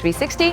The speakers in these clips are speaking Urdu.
360।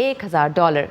$1000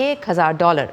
$1000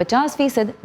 50%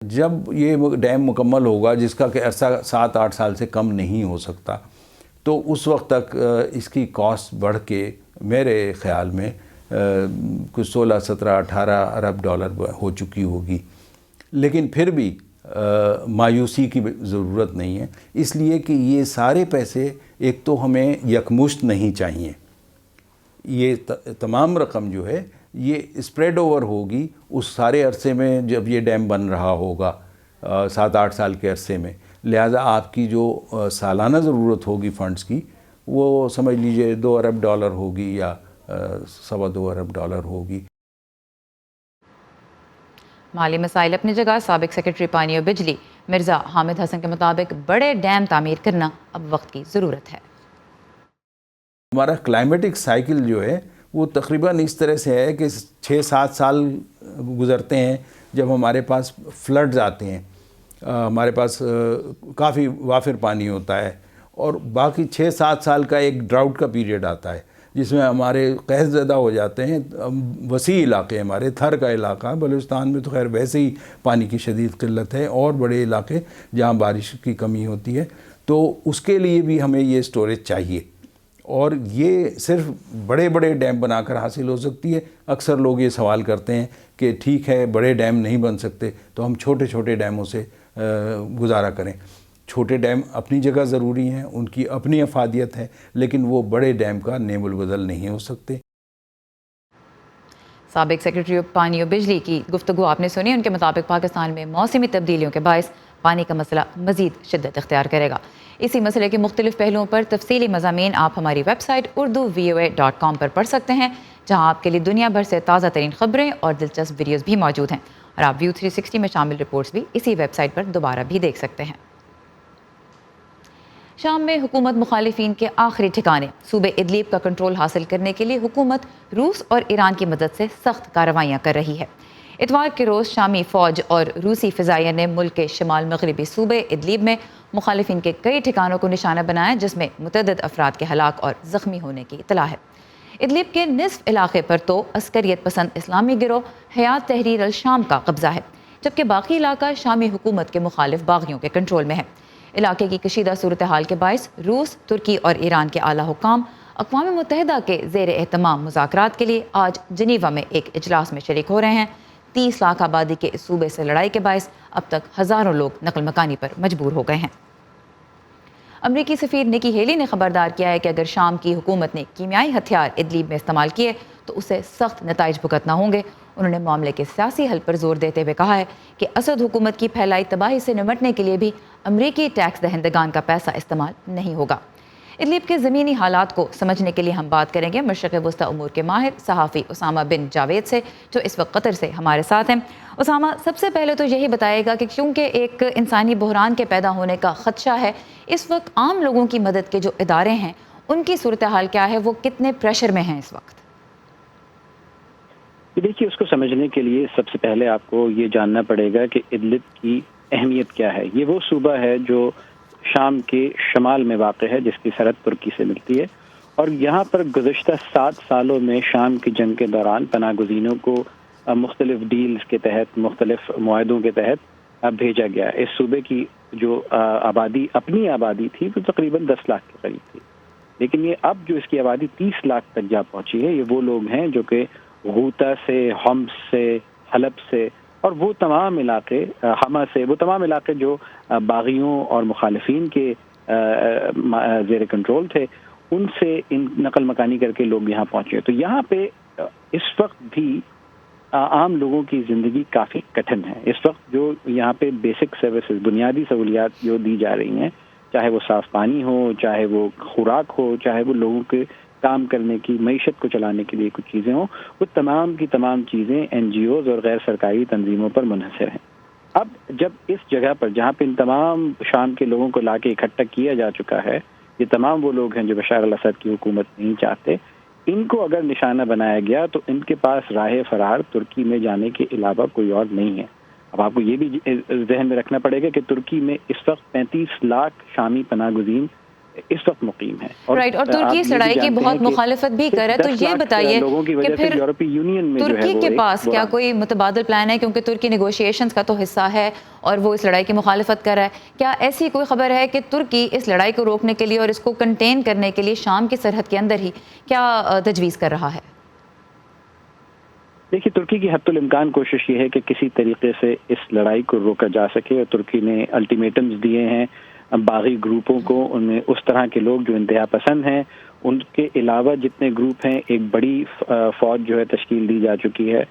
جب یہ ڈیم مکمل ہوگا، جس کا کہ عرصہ 7-8 سال سے کم نہیں ہو سکتا، تو اس وقت تک اس کی کاسٹ بڑھ کے میرے خیال میں کچھ 16, 17, 18 ارب ڈالر ہو چکی ہوگی. لیکن پھر بھی مایوسی کی ضرورت نہیں ہے، اس لیے کہ یہ سارے پیسے ایک تو ہمیں یکمشت نہیں چاہیے. یہ تمام رقم جو ہے یہ اسپریڈ اوور ہوگی اس سارے عرصے میں جب یہ ڈیم بن رہا ہوگا، 7-8 سال کے عرصے میں. لہٰذا آپ کی جو سالانہ ضرورت ہوگی فنڈز کی، وہ سمجھ لیجئے 2 ارب ڈالر ہوگی یا 2.25 ارب ڈالر ہوگی. مالی مسائل اپنی جگہ. سابق سیکرٹری پانی اور بجلی مرزا حامد حسن کے مطابق بڑے ڈیم تعمیر کرنا اب وقت کی ضرورت ہے. ہمارا کلائمیٹک سائیکل جو ہے وہ تقریباً اس طرح سے ہے کہ 6-7 سال گزرتے ہیں جب ہمارے پاس فلڈز آتے ہیں، ہمارے پاس کافی وافر پانی ہوتا ہے، اور باقی 6-7 سال کا ایک ڈراؤٹ کا پیریڈ آتا ہے جس میں ہمارے قحط زدہ ہو جاتے ہیں. وسیع علاقے ہمارے تھر کا علاقہ، بلوچستان میں تو خیر ویسے ہی پانی کی شدید قلت ہے، اور بڑے علاقے جہاں بارش کی کمی ہوتی ہے، تو اس کے لیے بھی ہمیں یہ سٹوریج چاہیے. اور یہ صرف بڑے بڑے ڈیم بنا کر حاصل ہو سکتی ہے. اکثر لوگ یہ سوال کرتے ہیں کہ ٹھیک ہے بڑے ڈیم نہیں بن سکتے تو ہم چھوٹے چھوٹے ڈیموں سے گزارا کریں. چھوٹے ڈیم اپنی جگہ ضروری ہیں، ان کی اپنی افادیت ہے، لیکن وہ بڑے ڈیم کا نیم البدل نہیں ہو سکتے. سابق سیکرٹری پانی اور بجلی کی گفتگو آپ نے سنی. ان کے مطابق پاکستان میں موسمی تبدیلیوں کے باعث پانی کا مسئلہ مزید شدت اختیار کرے گا. اسی مسئلے کے مختلف پہلوؤں پر تفصیلی مضامین آپ ہماری ویب سائٹ urduvoa.com پر پڑھ سکتے ہیں، جہاں آپ کے لیے دنیا بھر سے تازہ ترین خبریں اور دلچسپ ویڈیوز بھی موجود ہیں. اور آپ ویو 360 میں شامل رپورٹس بھی اسی ویب سائٹ پر دوبارہ بھی دیکھ سکتے ہیں. شام میں حکومت مخالفین کے آخری ٹھکانے. صوبے ادلیب کا کنٹرول حاصل کرنے کے لیے حکومت روس اور ایران کی مدد سے سخت کارروائیاں کر رہی ہے. اتوار کے روز شامی فوج اور روسی فضائیہ نے ملک کے شمال مغربی صوبے ادلیب میں مخالفین کے کئی ٹھکانوں کو نشانہ بنایا، جس میں متعدد افراد کے ہلاک اور زخمی ہونے کی اطلاع ہے. ادلیب کے نصف علاقے پر تو عسکریت پسند اسلامی گروہ حیات تحریر الشام کا قبضہ ہے، جبکہ باقی علاقہ شامی حکومت کے مخالف باغیوں کے کنٹرول میں ہے. علاقے کی کشیدہ صورتحال کے باعث روس، ترکی اور ایران کے اعلیٰ حکام اقوام متحدہ کے زیر اہتمام مذاکرات کے لیے آج جنیوا میں ایک اجلاس میں شریک ہو رہے ہیں. 30 لاکھ آبادی کے اس صوبے سے لڑائی کے باعث اب تک ہزاروں لوگ نقل مکانی پر مجبور ہو گئے ہیں. امریکی سفیر نکی ہیلی نے خبردار کیا ہے کہ اگر شام کی حکومت نے کیمیائی ہتھیار ادلیب میں استعمال کیے تو اسے سخت نتائج بھگتنا ہوں گے. انہوں نے معاملے کے سیاسی حل پر زور دیتے ہوئے کہا ہے کہ اسد حکومت کی پھیلائی تباہی سے نمٹنے کے لیے بھی امریکی ٹیکس دہندگان کا پیسہ استعمال نہیں ہوگا. ادلیب کے زمینی حالات کو سمجھنے کے لیے ہم بات کریں گے مشرق وسطی امور کے ماہر صحافی اسامہ بن جاوید سے، جو اس وقت قطر سے ہمارے ساتھ ہیں. اسامہ، سب سے پہلے تو یہی بتائے گا کہ کیونکہ ایک انسانی بحران کے پیدا ہونے کا خدشہ ہے، اس وقت عام لوگوں کی مدد کے جو ادارے ہیں ان کی صورتحال کیا ہے، وہ کتنے پریشر میں ہیں اس وقت؟ دیکھیے، اس کو سمجھنے کے لیے سب سے پہلے آپ کو یہ جاننا پڑے گا کہ ادلب کی اہمیت کیا ہے. یہ وہ صوبہ ہے جو شام کے شمال میں واقع ہے، جس کی سرحد ترکی سے ملتی ہے، اور یہاں پر گزشتہ 7 سالوں میں شام کی جنگ کے دوران پناہ گزینوں کو مختلف ڈیلز کے تحت، مختلف معاہدوں کے تحت بھیجا گیا. اس صوبے کی جو آبادی، اپنی آبادی تھی، وہ تقریباً 10 لاکھ کے قریب تھی، لیکن یہ اب جو اس کی آبادی 30 لاکھ تک جا پہنچی ہے. یہ وہ لوگ ہیں جو کہ غوطہ سے، حمص سے، حلب سے، اور وہ تمام علاقے، حما سے، وہ تمام علاقے جو باغیوں اور مخالفین کے زیر کنٹرول تھے، ان سے ان نقل مکانی کر کے لوگ یہاں پہنچے. تو یہاں پہ اس وقت بھی عام لوگوں کی زندگی کافی کٹھن ہے. اس وقت جو یہاں پہ بیسک سروسز، بنیادی سہولیات جو دی جا رہی ہیں، چاہے وہ صاف پانی ہو، چاہے وہ خوراک ہو، چاہے وہ لوگوں کے کام کرنے کی، معیشت کو چلانے کے لیے کچھ چیزیں ہوں، وہ تمام کی تمام چیزیں NGOز اور غیر سرکاری تنظیموں پر منحصر ہیں. اب جب اس جگہ پر جہاں پہ ان تمام شام کے لوگوں کو لا کے اکٹھا کیا جا چکا ہے، یہ تمام وہ لوگ ہیں جو بشار الاسد کی حکومت نہیں چاہتے، ان کو اگر نشانہ بنایا گیا تو ان کے پاس راہ فرار ترکی میں جانے کے علاوہ کوئی اور نہیں ہے. اب آپ کو یہ بھی ذہن میں رکھنا پڑے گا کہ ترکی میں اس وقت 35 لاکھ شامی پناہ گزین اس وقت مقیم ہے. رائٹ, اور ترکی اس لڑائی کی بہت مخالفت بھی کر رہا ہے, تو یہ بتائیے کہ پھر یورپی یونین میں ترکی کے پاس کیا کوئی متبادل پلان ہے, کیونکہ ترکی نیگوشیشنز کا تو حصہ ہے اور وہ اس لڑائی کی مخالفت کر رہا ہے. کیا ایسی کوئی خبر ہے کہ ترکی اس لڑائی کو روکنے کے لیے اور اس کو کنٹین کرنے کے لیے شام کی سرحد کے اندر ہی کیا تجویز کر رہا ہے؟ دیکھیے, ترکی کی حتی الامکان کوشش یہ ہے کہ کسی طریقے سے اس لڑائی کو روکا جا سکے, اور ترکی نے الٹیمیٹمز دیے ہیں باغی گروپوں کو, ان میں اس طرح کے لوگ جو انتہا پسند ہیں, ان کے علاوہ جتنے گروپ ہیں, ایک بڑی فوج جو ہے تشکیل دی جا چکی ہے,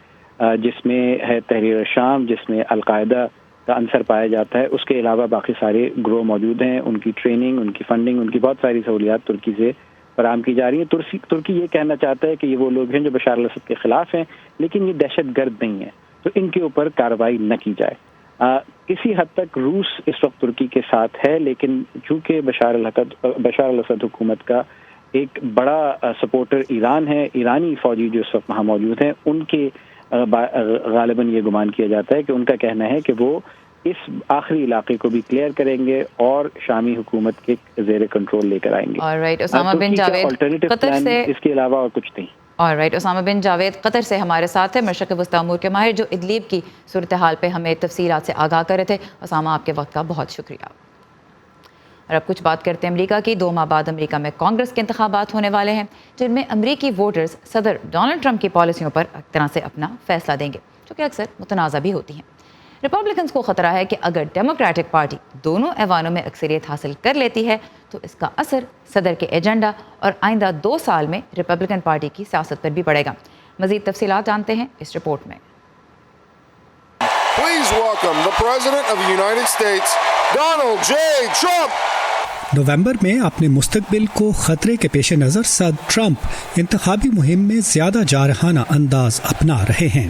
جس میں ہے تحریر شام, جس میں القاعدہ کا عنصر پایا جاتا ہے. اس کے علاوہ باقی سارے گروہ موجود ہیں, ان کی ٹریننگ, ان کی فنڈنگ, ان کی بہت ساری سہولیات ترکی سے فراہم کی جا رہی ہیں. ترکی یہ کہنا چاہتا ہے کہ یہ وہ لوگ ہیں جو بشار الاسد کے خلاف ہیں, لیکن یہ دہشت گرد نہیں ہے, تو ان کے اوپر کارروائی نہ کی جائے. کسی حد تک روس اس وقت ترکی کے ساتھ ہے, لیکن چونکہ بشار الاسد حکومت کا ایک بڑا سپورٹر ایران ہے, ایرانی فوجی جو اس وقت وہاں موجود ہیں, ان کے غالباً یہ گمان کیا جاتا ہے کہ ان کا کہنا ہے کہ وہ اس آخری علاقے کو بھی کلیئر کریں گے اور شامی حکومت کے زیر کنٹرول لے کر آئیں گے. اسامہ بن جاوید قطر سے, اس کے علاوہ اور کچھ نہیں. اسامہ بن جاوید قطر سے ہمارے ساتھ ہے, مشرق وسطی امور کے ماہر, جو ادلیب کی صورتحال پہ ہمیں تفصیلات سے آگاہ کر رہے تھے. اسامہ, آپ کے وقت کا بہت شکریہ. اور اب کچھ بات کرتے ہیں امریکہ کی. 2 ماہ بعد امریکہ میں کانگریس کے انتخابات ہونے والے ہیں, جن میں امریکی ووٹرز صدر ڈونلڈ ٹرمپ کی پالیسیوں پر ایک طرح سے اپنا فیصلہ دیں گے, جو کہ اکثر متنازع بھی ہوتی ہیں. ریپبلکنز کو خطرہ ہے کہ اگر ڈیموکریٹک پارٹی دونوں ایوانوں میں اکثریت حاصل کر لیتی ہے تو اس کا اثر صدر کے ایجنڈا اور آئندہ 2 سال میں ریپبلکن پارٹی کی سیاست پر بھی پڑے گا. مزید تفصیلات جانتے ہیں اس رپورٹ میں. Please welcome the President of the United States, Donald J. Trump. نومبر میں اپنے مستقبل کو خطرے کے پیش نظر صدر ٹرمپ انتخابی مہم میں زیادہ جارحانہ انداز اپنا رہے ہیں.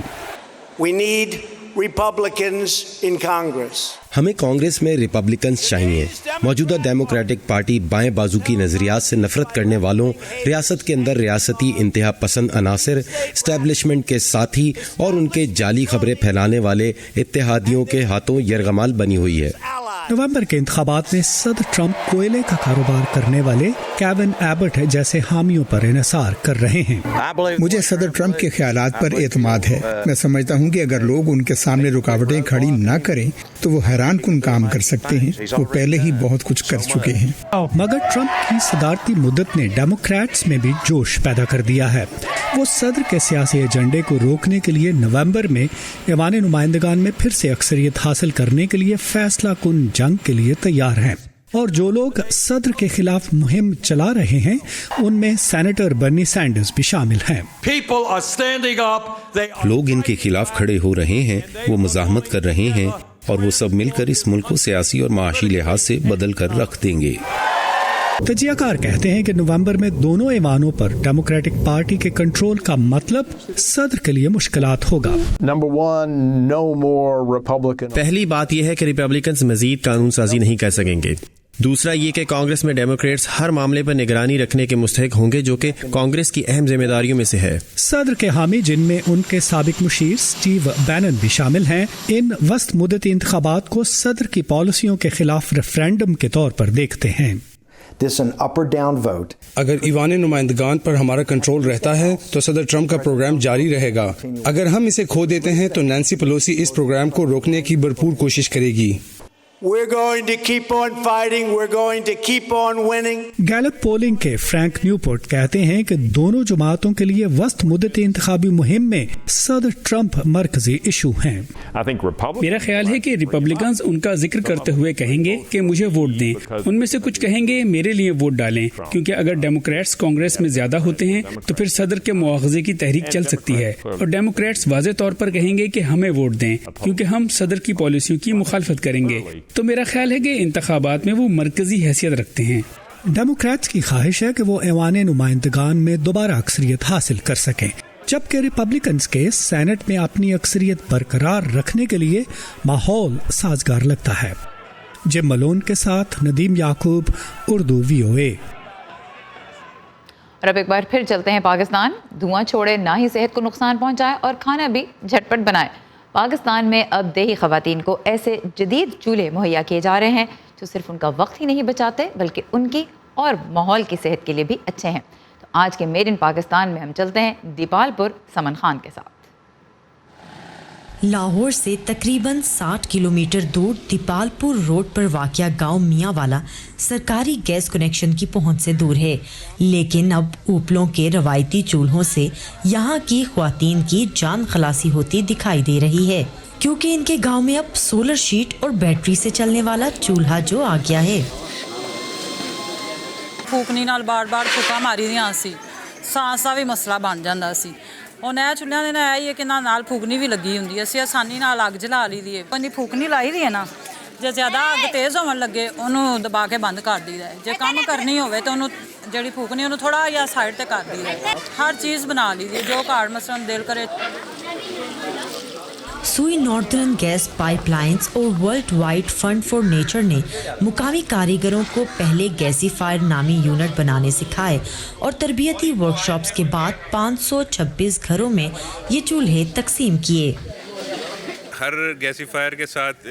We need Republicans in Congress. ہمیں کانگریس میں ریپبلکنز چاہیے. موجودہ ڈیموکریٹک پارٹی بائیں بازو کی نظریات سے نفرت کرنے والوں, ریاست کے اندر ریاستی انتہا پسند عناصر, اسٹیبلشمنٹ کے ساتھی اور ان کے جعلی خبریں پھیلانے والے اتحادیوں کے ہاتھوں یرغمال بنی ہوئی ہے. نومبر کے انتخابات میں صدر ٹرمپ کوئلے کا کاروبار کرنے والے کیون ایبٹ جیسے حامیوں پر انحصار کر رہے ہیں. مجھے صدر ٹرمپ کے خیالات پر اعتماد ہے. میں سمجھتا ہوں کہ اگر لوگ ان کے سامنے رکاوٹیں کھڑی نہ کریں تو وہ حیران کن کام کر سکتے ہیں. وہ پہلے ہی بہت کچھ کر چکے ہیں. مگر ٹرمپ کی صدارتی مدت نے ڈیموکریٹس میں بھی جوش پیدا کر دیا ہے. وہ صدر کے سیاسی ایجنڈے کو روکنے کے لیے نومبر میں ایوان نمائندگان میں پھر سے اکثریت حاصل کرنے کے لیے فیصلہ کن جنگ کے لیے تیار ہیں. اور جو لوگ صدر کے خلاف مہم چلا رہے ہیں ان میں سینیٹر برنی سینڈرز بھی شامل ہیں. لوگ ان کے خلاف کھڑے ہو رہے ہیں, وہ مزاحمت کر رہے ہیں, اور وہ سب مل کر اس ملک کو سیاسی اور معاشی لحاظ سے بدل کر رکھ دیں گے. تجزیہ کار کہتے ہیں کہ نومبر میں دونوں ایوانوں پر ڈیموکریٹک پارٹی کے کنٹرول کا مطلب صدر کے لیے مشکلات ہوگا. پہلی بات یہ ہے کہ ریپبلکنز مزید قانون سازی نہیں کر سکیں گے. دوسرا یہ کہ کانگریس میں ڈیموکریٹس ہر معاملے پر نگرانی رکھنے کے مستحق ہوں گے, جو کہ کانگریس کی اہم ذمہ داریوں میں سے ہے. صدر کے حامی, جن میں ان کے سابق مشیر سٹیو بینن بھی شامل ہیں, ان وسط مدتی انتخابات کو صدر کی پالیسیوں کے خلاف ریفرینڈم کے طور پر دیکھتے ہیں. اگر ایوان نمائندگان پر ہمارا کنٹرول رہتا ہے تو صدر ٹرمپ کا پروگرام جاری رہے گا. اگر ہم اسے کھو دیتے ہیں تو نینسی پیلوسی اس پروگرام کو روکنے کی بھرپور کوشش کرے گی. گیلپ پولنگ کے فرینک نیوپورٹ کہتے ہیں کہ دونوں جماعتوں کے لیے وسط مدتی انتخابی مہم میں صدر ٹرمپ مرکزی ایشو ہیں. میرا خیال ہے کہ ریپبلکنز ان کا ذکر کرتے ہوئے کہیں گے کہ مجھے ووٹ دیں. ان میں سے کچھ کہیں گے میرے لیے ووٹ ڈالیں, کیونکہ اگر ڈیموکریٹس کانگریس میں زیادہ ہوتے ہیں تو پھر صدر کے مواخذے کی تحریک چل سکتی ہے, اور ڈیموکریٹس واضح طور پر کہیں گے کہ ہمیں ووٹ دیں کیونکہ ہم صدر کی پالیسیوں کی مخالفت کریں گے. تو میرا خیال ہے کہ انتخابات میں وہ مرکزی حیثیت رکھتے ہیں. ڈیموکریٹس کی خواہش ہے کہ وہ ایوان نمائندگان میں دوبارہ اکثریت حاصل کر سکیں, جبکہ ریپبلکنز کے سینٹ میں اپنی اکثریت برقرار رکھنے کے لیے ماحول سازگار لگتا ہے. جم ملون کے ساتھ ندیم یعقوب, اردو VOA. اور اب ایک بار پھر چلتے ہیں پاکستان. دھواں چھوڑے, نہ ہی صحت کو نقصان پہنچائے اور کھانا بھی جھٹپٹ بنائے. پاکستان میں اب دیہی خواتین کو ایسے جدید چولہے مہیا کیے جا رہے ہیں جو صرف ان کا وقت ہی نہیں بچاتے بلکہ ان کی اور ماحول کی صحت کے لیے بھی اچھے ہیں۔ تو آج کے میڈ ان پاکستان میں ہم چلتے ہیں دیپال پور سمن خان کے ساتھ۔ لاہور سے تقریباً 60 کلومیٹر دور دیپال پور روڈ پر واقع گاؤں میاں والا سرکاری گیس کنیکشن کی پہنچ سے دور ہے، لیکن اب اوپلوں کے روایتی چولہوں سے یہاں کی خواتین کی جان خلاصی ہوتی دکھائی دے رہی ہے، کیونکہ ان کے گاؤں میں اب سولر شیٹ اور بیٹری سے چلنے والا چولہا جو آ گیا ہے۔ پھوکنی نال بار بار پھوکا ماری دیا سی، سانس کا بھی مسئلہ بن جاتا سی۔ ਹੁਣ ਇਹ ਚੁੱਲ੍ਹਿਆਂ ਦੇ ਨਾਲ ਇਹ ਹੈ ਕਿ ਨਾਲ ਫੂਕਣੀ ਵੀ ਲੱਗੀ ਹੁੰਦੀ ਹੈ, ਅਸੀਂ ਆਸਾਨੀ ਨਾਲ ਅੱਗ ਜਲਾ ਲਈ ਦੀ ਹੈ। ਉਹਦੀ ਫੂਕਣੀ ਲਾਈ ਦੀ ਹੈ ਨਾ, ਜੇ ਜ਼ਿਆਦਾ ਅੱਗ ਤੇਜ਼ ਹੋਣ ਲੱਗੇ ਉਹਨੂੰ ਦਬਾ ਕੇ ਬੰਦ ਕਰ ਦਈਦਾ ਹੈ। ਜੇ ਕੰਮ ਕਰਨੀ ਹੋਵੇ ਤਾਂ ਉਹਨੂੰ ਜਿਹੜੀ ਫੂਕਣੀ ਉਹਨੂੰ ਥੋੜਾ ਜਿਹਾ ਸਾਈਡ ਤੇ ਕਰ ਦਈਦਾ ਹੈ। ਹਰ ਚੀਜ਼ ਬਣਾ ਲਈ ਦੀ ਹੈ ਜੋ ਘਰ ਮਸਲਨ ਦਿਲ ਕਰੇ। Sui northern gas pipelines اور world wide fund for nature نے مقامی کاریگروں کو پہلے گیسی فائر نامی یونٹ بنانے سکھائے اور تربیتی ورکشاپس کے بعد 526 گھروں میں یہ چولہے تقسیم کیے۔ ہر گیسی فائر کے ساتھ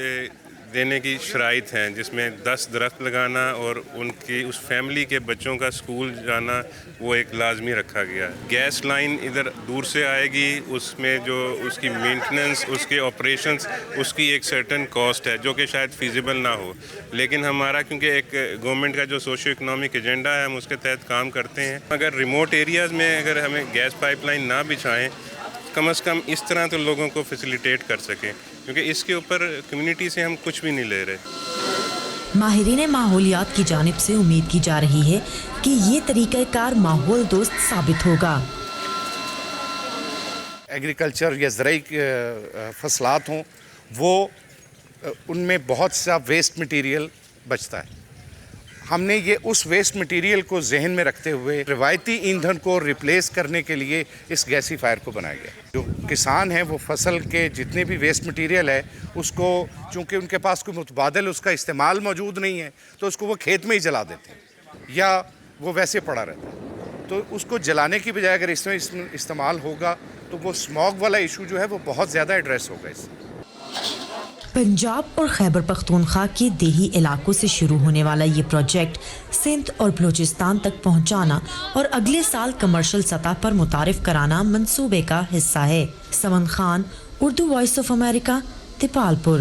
دینے کی شرائط ہیں، جس میں 10 درخت لگانا اور ان کی اس فیملی کے بچوں کا اسکول جانا وہ ایک لازمی رکھا گیا ہے۔ گیس لائن ادھر دور سے آئے گی، اس میں جو اس کی مینٹننس، اس کے آپریشنس، اس کی ایک سرٹن کاسٹ ہے جو کہ شاید فیزیبل نہ ہو، لیکن ہمارا کیونکہ ایک گورنمنٹ کا جو سوشو اکنامک ایجنڈا ہے ہم اس کے تحت کام کرتے ہیں۔ اگر ریموٹ ایریاز میں اگر ہمیں گیس پائپ لائن نہ بچھائیں، کم از کم اس طرح تو لوگوں کو فیسیلیٹیٹ کر سکیں، کیونکہ اس کے اوپر کمیونٹی سے ہم کچھ بھی نہیں لے رہے۔ ماہرین ماحولیات کی جانب سے امید کی جا رہی ہے کہ یہ طریقہ کار ماحول دوست ثابت ہوگا۔ ایگریکلچر یا زرعی فصلات ہوں، وہ ان میں بہت سا ویسٹ مٹیریل بچتا ہے۔ ہم نے یہ اس ویسٹ مٹیریل کو ذہن میں رکھتے ہوئے روایتی ایندھن کو ریپلیس کرنے کے لیے اس گیسی فائر کو بنایا گیا۔ جو کسان ہیں وہ فصل کے جتنے بھی ویسٹ مٹیریل ہے اس کو، چونکہ ان کے پاس کوئی متبادل اس کا استعمال موجود نہیں ہے، تو اس کو وہ کھیت میں ہی جلا دیتے ہیں یا وہ ویسے پڑا رہتا ہے۔ تو اس کو جلانے کی بجائے اگر اس میں استعمال ہوگا تو وہ اسموگ والا ایشو جو ہے وہ بہت زیادہ ایڈریس ہوگا اس سے۔ پنجاب اور خیبر پختونخوا کے دیہی علاقوں سے شروع ہونے والا یہ پروجیکٹ سندھ اور بلوچستان تک پہنچانا اور اگلے سال کمرشل سطح پر متعارف کرانا منصوبے کا حصہ ہے۔ Saman Khan, Urdu voice of America, Dipalpur.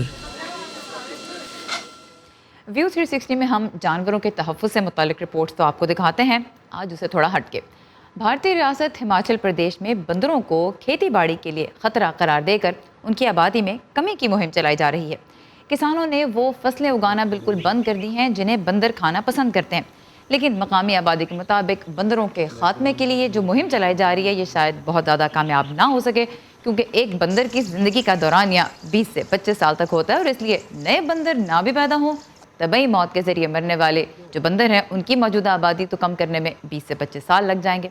View 360 میں ہم جانوروں کے تحفظ سے متعلق رپورٹس تو آپ کو دکھاتے ہیں، آج اسے تھوڑا ہٹ کے۔ بھارتی ریاست ہماچل پردیش میں بندروں کو کھیتی باڑی کے لیے خطرہ قرار دے کر ان کی آبادی میں کمی کی مہم چلائی جا رہی ہے۔ کسانوں نے وہ فصلیں اگانا بالکل بند کر دی ہیں جنہیں بندر کھانا پسند کرتے ہیں، لیکن مقامی آبادی کے مطابق بندروں کے خاتمے کے لیے جو مہم چلائی جا رہی ہے یہ شاید بہت زیادہ کامیاب نہ ہو سکے، کیونکہ ایک بندر کی زندگی کا دورانیہ 20 سے 25 سال تک ہوتا ہے، اور اس لیے نئے بندر نہ بھی پیدا ہوں، طبعی موت کے ذریعے مرنے والے جو بندر ہیں ان کی موجودہ آبادی تو کم کرنے میں 20 سے 25 سال لگ جائیں گے۔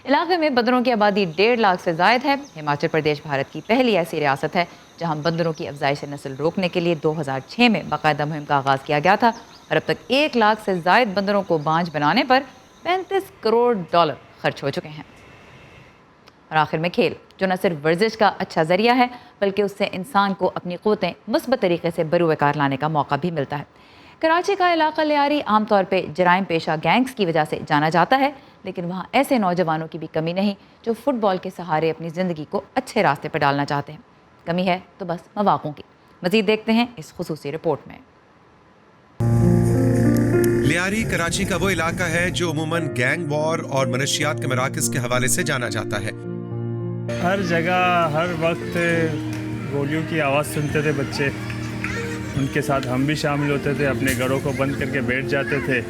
علاقے میں بندروں کی آبادی 1.5 لاکھ سے زائد ہے۔ ہماچل پردیش بھارت کی پہلی ایسی ریاست ہے جہاں بندروں کی افزائش نسل روکنے کے لیے 2006 میں باقاعدہ مہم کا آغاز کیا گیا تھا، اور اب تک 1 لاکھ سے زائد بندروں کو بانجھ بنانے پر $35 کروڑ خرچ ہو چکے ہیں۔ اور آخر میں کھیل، جو نہ صرف ورزش کا اچھا ذریعہ ہے بلکہ اس سے انسان کو اپنی قوتیں مثبت طریقے سے بروئے کار لانے کا موقع بھی ملتا ہے۔ کراچی کا علاقہ لیاری عام طور پہ جرائم پیشہ گینگز کی وجہ سے جانا جاتا ہے، لیکن وہاں ایسے نوجوانوں کی بھی کمی نہیں جو فٹ بال کے سہارے اپنی زندگی کو اچھے راستے پر ڈالنا چاہتے ہیں۔ کمی ہے تو بس مواقعوں کی۔ مزید دیکھتے ہیں اس خصوصی رپورٹ میں۔ لیاری کراچی کا وہ علاقہ ہے جو عموماً گینگ وار اور منشیات کے مراکز کے حوالے سے جانا جاتا ہے۔ ہر جگہ ہر وقت گولیوں کی آواز سنتے تھے بچے، ان کے ساتھ ہم بھی شامل ہوتے تھے، اپنے گھروں کو بند کر کے بیٹھ جاتے تھے۔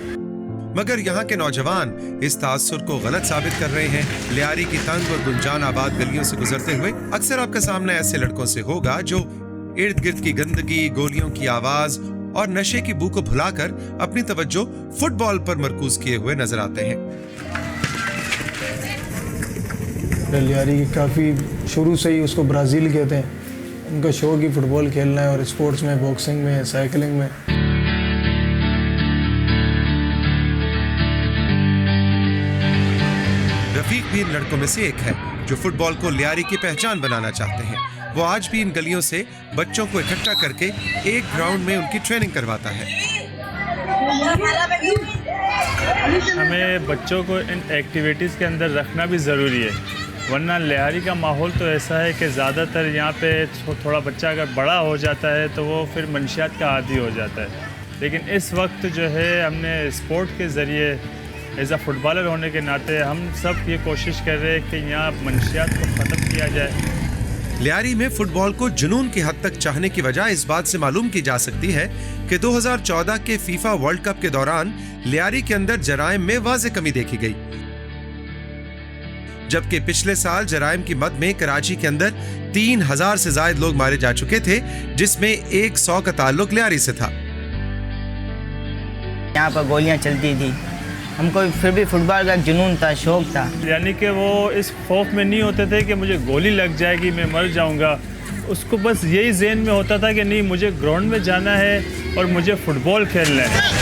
مگر یہاں کے نوجوان اس تاثر کو غلط ثابت کر رہے ہیں۔ لیاری کی تنگ اور گنجان آباد گلیوں سے گزرتے ہوئے اکثر آپ کا سامنا ایسے لڑکوں سے ہوگا جو ارد گرد کی گندگی، گولیوں کی آواز اور نشے کی بو کو بھلا کر اپنی توجہ فٹ بال پر مرکوز کیے ہوئے نظر آتے ہیں۔ لیاری کافی شروع سے ہی اس کو برازیل کہتے ہیں، ان کا شوق ہی فٹ بال کھیلنا ہے، اور اسپورٹس میں، باکسنگ میں، سائیکلنگ میں۔ رفیق بھی ان لڑکوں میں سے ایک ہے جو فٹ بال کو لیاری کی پہچان بنانا چاہتے ہیں۔ وہ آج بھی ان گلیوں سے بچوں کو اکٹھا کر کے ایک گراؤنڈ میں ان کی ٹریننگ کرواتا ہے۔ ہمیں بچوں کو ان ایکٹیویٹیز کے اندر رکھنا بھی ضروری ہے، ورنہ لیاری کا ماحول تو ایسا ہے کہ زیادہ تر یہاں پہ تھوڑا بچہ اگر بڑا ہو جاتا ہے تو وہ پھر منشیات کا عادی ہو جاتا ہے، لیکن اس وقت جو ہے ہم نے اسپورٹ کے ذریعے ایز اے فٹ بالر ہونے کے ناطے ہم سب یہ کوشش کر رہے ہیں کہ یہاں منشیات کو ختم کیا جائے۔ لیاری میں فٹ بال کو جنون کی حد تک چاہنے کی وجہ اس بات سے معلوم کی جا سکتی ہے کہ 2014 کے فیفا ورلڈ کپ کے دوران لیاری کے اندر جرائم میں واضح کمی دیکھی گئی، جبکہ پچھلے سال جرائم کی مد میں کراچی کے اندر 3000 سے زائد لوگ مارے جا چکے تھے، جس میں 100 کا تعلق لیاری سے تھا۔ یہاں پر گولیاں چلتی تھی، ہم کو پھر بھی فٹ بال کا جنون تھا، شوق تھا، یعنی کہ وہ اس خوف میں نہیں ہوتے تھے کہ مجھے گولی لگ جائے گی، میں مر جاؤں گا، اس کو بس یہی ذہن میں ہوتا تھا کہ نہیں، مجھے گراؤنڈ میں جانا ہے اور مجھے فٹ بال کھیلنا ہے۔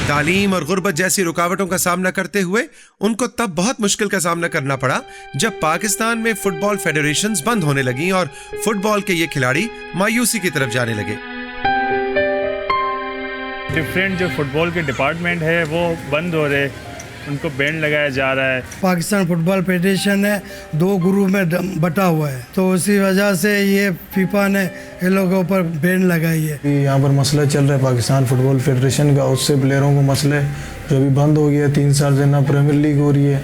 تعلیم اور غربت جیسی رکاوٹوں کا سامنا کرتے ہوئے ان کو تب بہت مشکل کا سامنا کرنا پڑا جب پاکستان میں فٹ بال فیڈریشنز بند ہونے لگیں اور فٹ بال کے یہ کھلاڑی مایوسی کی طرف جانے لگے۔ ڈفرینٹ جو فٹ بال کے ڈپارٹمنٹ ہے وہ بند ہو رہے، ان کو بین لگایا جا رہا ہے۔ پاکستان فٹ بال فیڈریشن ہے 2 گروپ میں بٹا ہوا ہے، تو اسی وجہ سے یہ فیفا نے ان لوگوں کے اوپر بین لگائی ہے۔ یہاں پر مسئلہ چل رہا ہے پاکستان فٹ بال فیڈریشن کا، اس سے پلیئروں کو مسئلے جو بھی بند ہو گیا ہے، 3 سال سے نہ پریمیئر لیگ ہو رہی ہے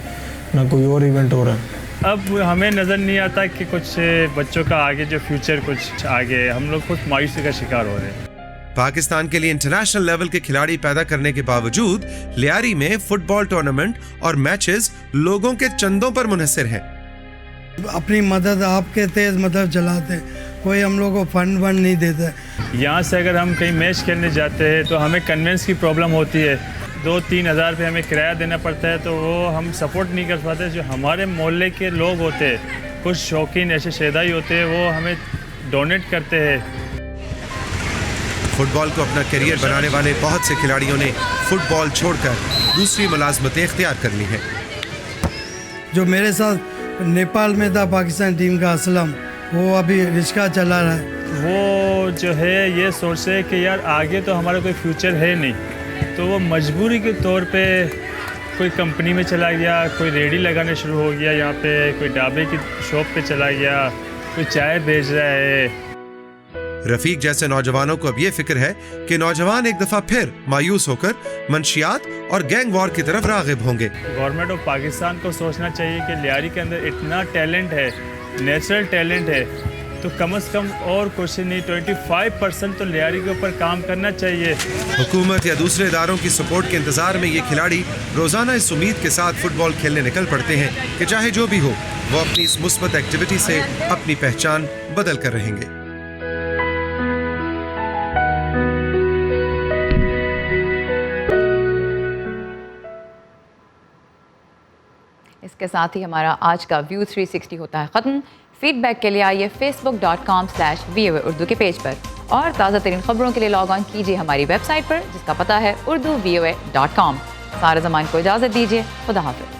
نہ کوئی اور ایونٹ ہو رہا ہے۔ اب ہمیں نظر نہیں آتا کہ کچھ بچوں کا آگے جو فیوچر کچھ آگے، ہم لوگ خود مایوسی کا شکار ہو رہے ہیں۔ پاکستان کے لیے انٹرنیشنل لیول کے کھلاڑی پیدا کرنے کے باوجود لیاری میں فٹ بال ٹورنامنٹ اور میچز لوگوں کے چندوں پر منحصر ہیں۔ اپنی مدد آپ کے تیز مدد چلاتے، کوئی ہم لوگ کو فنڈ نہیں دیتا۔ یہاں سے اگر ہم کہیں میچ کھیلنے جاتے ہیں تو ہمیں کنوینس کی پرابلم ہوتی ہے، 2-3 ہزار روپے ہمیں کرایہ دینا پڑتا ہے، تو وہ ہم سپورٹ نہیں کر پاتے۔ جو ہمارے محلے کے لوگ ہوتے ہیں، کچھ شوقین ایسے شیدائی ہوتے ہیں، وہ ہمیں ڈونیٹ کرتے ہیں۔ فٹ بال کو اپنا کیریئر بنانے والے بہت سے کھلاڑیوں نے فٹ بال چھوڑ کر دوسری ملازمتیں اختیار کر لی ہیں۔ جو میرے ساتھ نیپال میں تھا پاکستان ٹیم کا اسلم، وہ ابھی رکشہ چلا رہا ہے۔ وہ جو ہے یہ سوچتے ہیں کہ یار آگے تو ہمارا کوئی فیوچر ہے نہیں، تو وہ مجبوری کے طور پہ کوئی کمپنی میں چلا گیا، کوئی ریڑھی لگانے شروع ہو گیا، یہاں پہ کوئی ڈھابے کی شاپ پہ چلا گیا، کوئی چائے بیچ رہا ہے۔ رفیق جیسے نوجوانوں کو اب یہ فکر ہے کہ نوجوان ایک دفعہ پھر مایوس ہو کر منشیات اور گینگ وار کی طرف راغب ہوں گے۔ گورنمنٹ آف پاکستان کو سوچنا چاہیے کہ لیاری کے اندر اتنا ٹیلنٹ ہے، نیچرل ٹیلنٹ ہے، تو کم از کم اور کچھ نہیں 25% تو لیاری کے اوپر کام کرنا چاہیے۔ حکومت یا دوسرے اداروں کی سپورٹ کے انتظار میں یہ کھلاڑی روزانہ اس امید کے ساتھ فٹ بال کھیلنے نکل پڑتے ہیں کہ چاہے جو بھی ہو، وہ اپنی اس مثبت ایکٹیویٹی سے اپنی پہچان بدل کر رہیں گے۔ اس کے ساتھ ہی ہمارا آج کا ویو 360 ہوتا ہے ختم۔ فیڈ بیک کے لیے آئیے facebook.com/VOA اردو کے پیج پر، اور تازہ ترین خبروں کے لیے لاگ آن کیجیے ہماری ویب سائٹ پر، جس کا پتہ ہے urduvoa.com۔ سارے زمان کو اجازت دیجیے، خدا حافظ۔